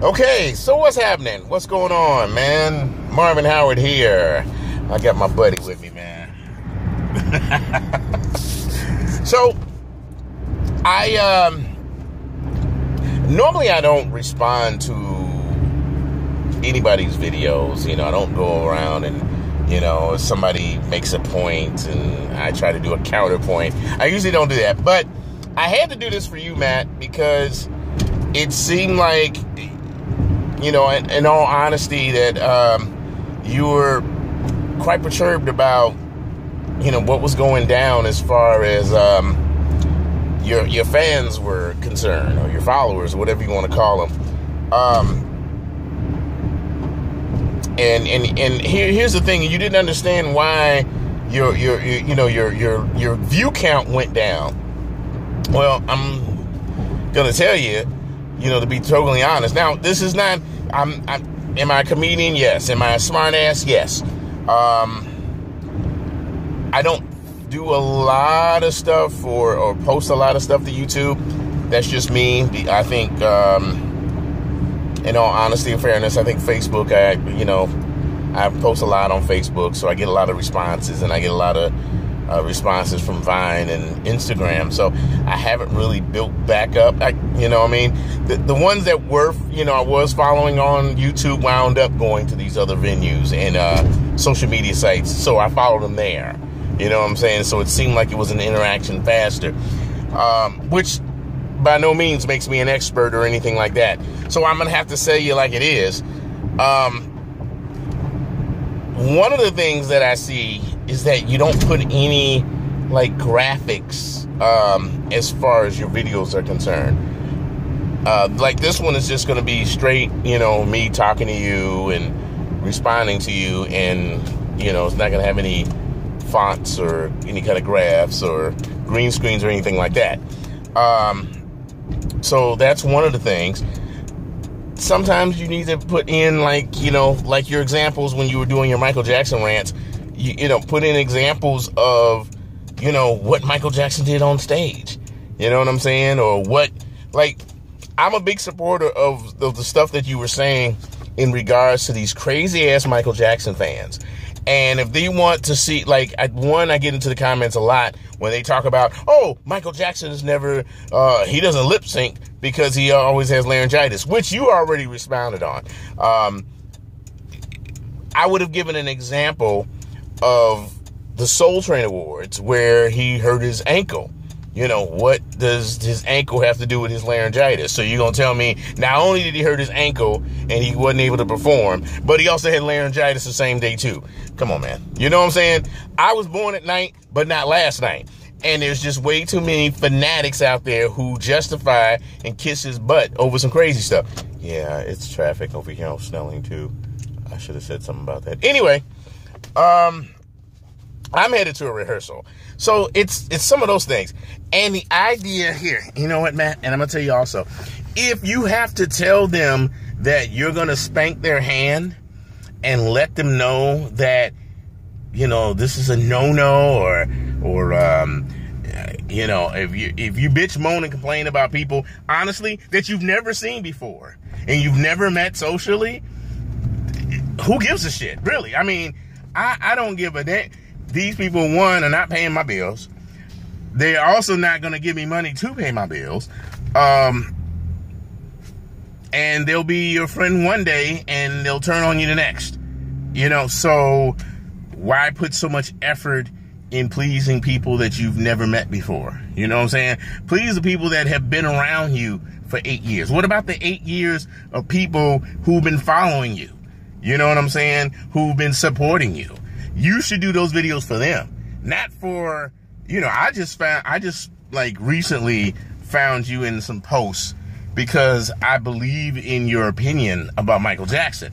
Okay, so what's happening? What's going on, man? Marvin Howard here. I got my buddy with me, man. So, normally I don't respond to anybody's videos. You know, I don't go around and, if somebody makes a point and I try to do a counterpoint. I usually don't do that. But I had to do this for you, Matt, because it seemed like, in all honesty, that you were quite perturbed about, what was going down as far as your fans were concerned, or your followers, whatever you want to call them. And here's the thing: you didn't understand why your view count went down. Well, I'm gonna tell you, to be totally honest. Now, this is not. Am I a comedian? Yes. Am I a smart ass? Yes. I don't do a lot of stuff or post a lot of stuff to YouTube. That's just me. I think, in all honesty and fairness, I think Facebook, I post a lot on Facebook, so I get a lot of responses, and I get a lot of responses from Vine and Instagram. So I haven't really built back up. The ones that were, I was following on YouTube wound up going to these other venues and social media sites. So I followed them there. You know what I'm saying? So it seemed like it was an interaction faster, which by no means makes me an expert or anything like that. So I'm going to have to say you like it is. One of the things that I see is that you don't put any graphics as far as your videos are concerned. Like this one is just going to be straight, me talking to you and responding to you, and it's not going to have any fonts or any kind of graphs or green screens or anything like that. So that's one of the things. Sometimes you need to put in like your examples when you were doing your Michael Jackson rants, put in examples of, what Michael Jackson did on stage. You know what I'm saying? Or what, I'm a big supporter of the stuff that you were saying in regards to these crazy ass Michael Jackson fans. And if they want to see, I get into the comments a lot when they talk about, oh, Michael Jackson is never, he doesn't lip sync because he always has laryngitis, which you already responded on. I would have given an example of the Soul Train Awards where he hurt his ankle. What does his ankle have to do with his laryngitis? So you're going to tell me not only did he hurt his ankle and he wasn't able to perform, but he also had laryngitis the same day too. Come on, man. You know what I'm saying? I was born at night, but not last night. And there's just way too many fanatics out there who justify and kiss his butt over some crazy stuff. Yeah, it's traffic over here on Snelling too. I should have said something about that. Anyway, I'm headed to a rehearsal. So it's some of those things. And the idea here, you know what, Matt? And I'm going to tell you also, if you have to tell them that you're going to spank their hand and let them know that, this is a no-no, or if you bitch, moan, and complain about people, honestly, that you've never seen before and you've never met socially, who gives a shit? Really? I mean, I don't give a damn. These people, one, are not paying my bills. They're also not going to give me money to pay my bills. And they'll be your friend one day and they'll turn on you the next. So why put so much effort in pleasing people that you've never met before? You know what I'm saying? Please the people that have been around you for 8 years. What about the 8 years of people who've been following you? You know what I'm saying? Who've been supporting you? You should do those videos for them, not for, I just recently found you in some posts because I believe in your opinion about Michael Jackson.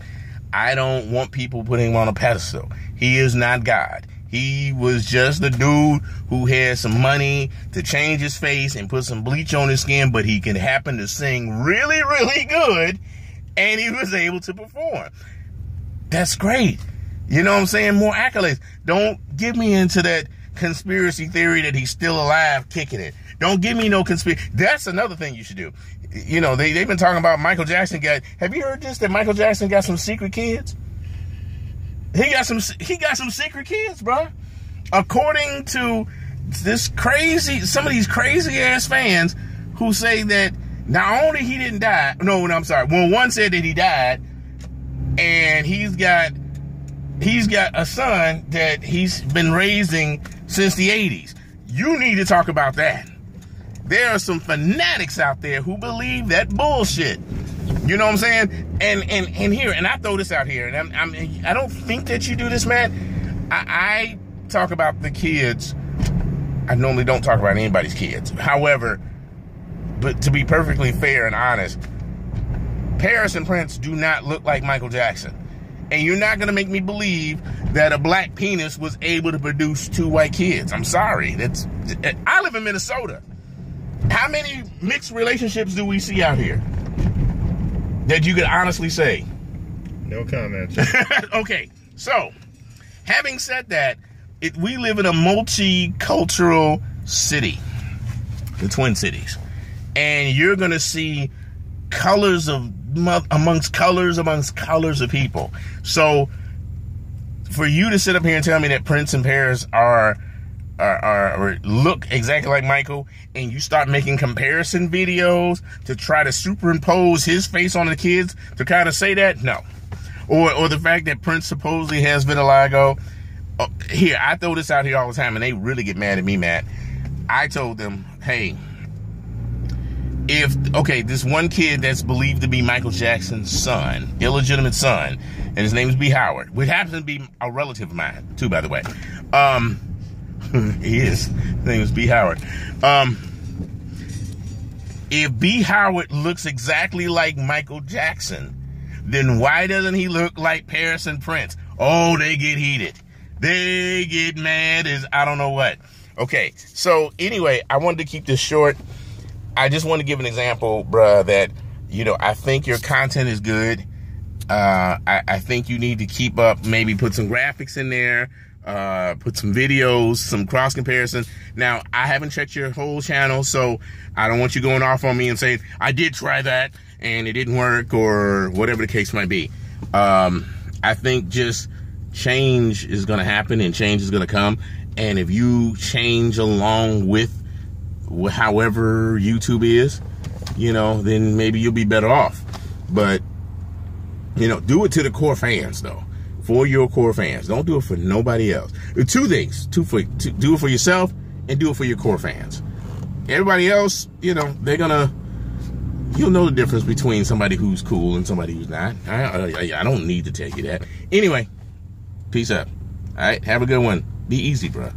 I don't want people putting him on a pedestal. He is not God. He was just a dude who had some money to change his face and put some bleach on his skin, but he can happen to sing really, really good, and he was able to perform. That's great. You know what I'm saying? More accolades. Don't get me into that conspiracy theory that he's still alive kicking it. Don't give me no conspiracy. That's another thing you should do. You know, they've been talking about Michael Jackson have you heard this, that Michael Jackson got some secret kids? He got some secret kids, bro. According to some of these crazy ass fans who say that not only he didn't die, I'm sorry. Well, one said that he died, and he's got a son that he's been raising since the 80s. You need to talk about that. There are some fanatics out there who believe that bullshit. You know what I'm saying? And I throw this out here, and I don't think that you do this, Matt. I talk about the kids. I normally don't talk about anybody's kids. However, but to be perfectly fair and honest, Paris and Prince do not look like Michael Jackson. And you're not going to make me believe that a black penis was able to produce 2 white kids. I'm sorry. I live in Minnesota. How many mixed relationships do we see out here that you could honestly say? No comment. Okay, so having said that, we live in a multicultural city, the Twin Cities, and you're going to see colors amongst colors of people. So for you to sit up here and tell me that Prince and Paris are look exactly like Michael, and you start making comparison videos to try to superimpose his face on the kids to kind of say that, no. Or the fact that Prince supposedly has vitiligo. Here, I throw this out here all the time, and they really get mad at me, Matt. I told them, hey, this one kid that's believed to be Michael Jackson's son, illegitimate son, and his name is B. Howard, which happens to be a relative of mine, too, by the way. His name is B. Howard. If B. Howard looks exactly like Michael Jackson, then why doesn't he look like Paris and Prince? Oh, they get heated. They get mad as I don't know what. Okay, so anyway, I wanted to keep this short. I just want to give an example, bruh, that, you know, I think your content is good. I think you need to keep up, maybe put some graphics in there, put some videos, some cross comparisons. Now, I haven't checked your whole channel, so I don't want you going off on me and saying, I did try that and it didn't work, or whatever the case might be. I think just change is going to happen and change is going to come. And if you change along with however YouTube is, you know, then maybe you'll be better off. But, you know, do it to the core fans, though. For your core fans. Don't do it for nobody else. 2 things. Do it for yourself and do it for your core fans. Everybody else, you know, you'll know the difference between somebody who's cool and somebody who's not. I don't need to tell you that. Anyway, peace out. All right, have a good one. Be easy, bro.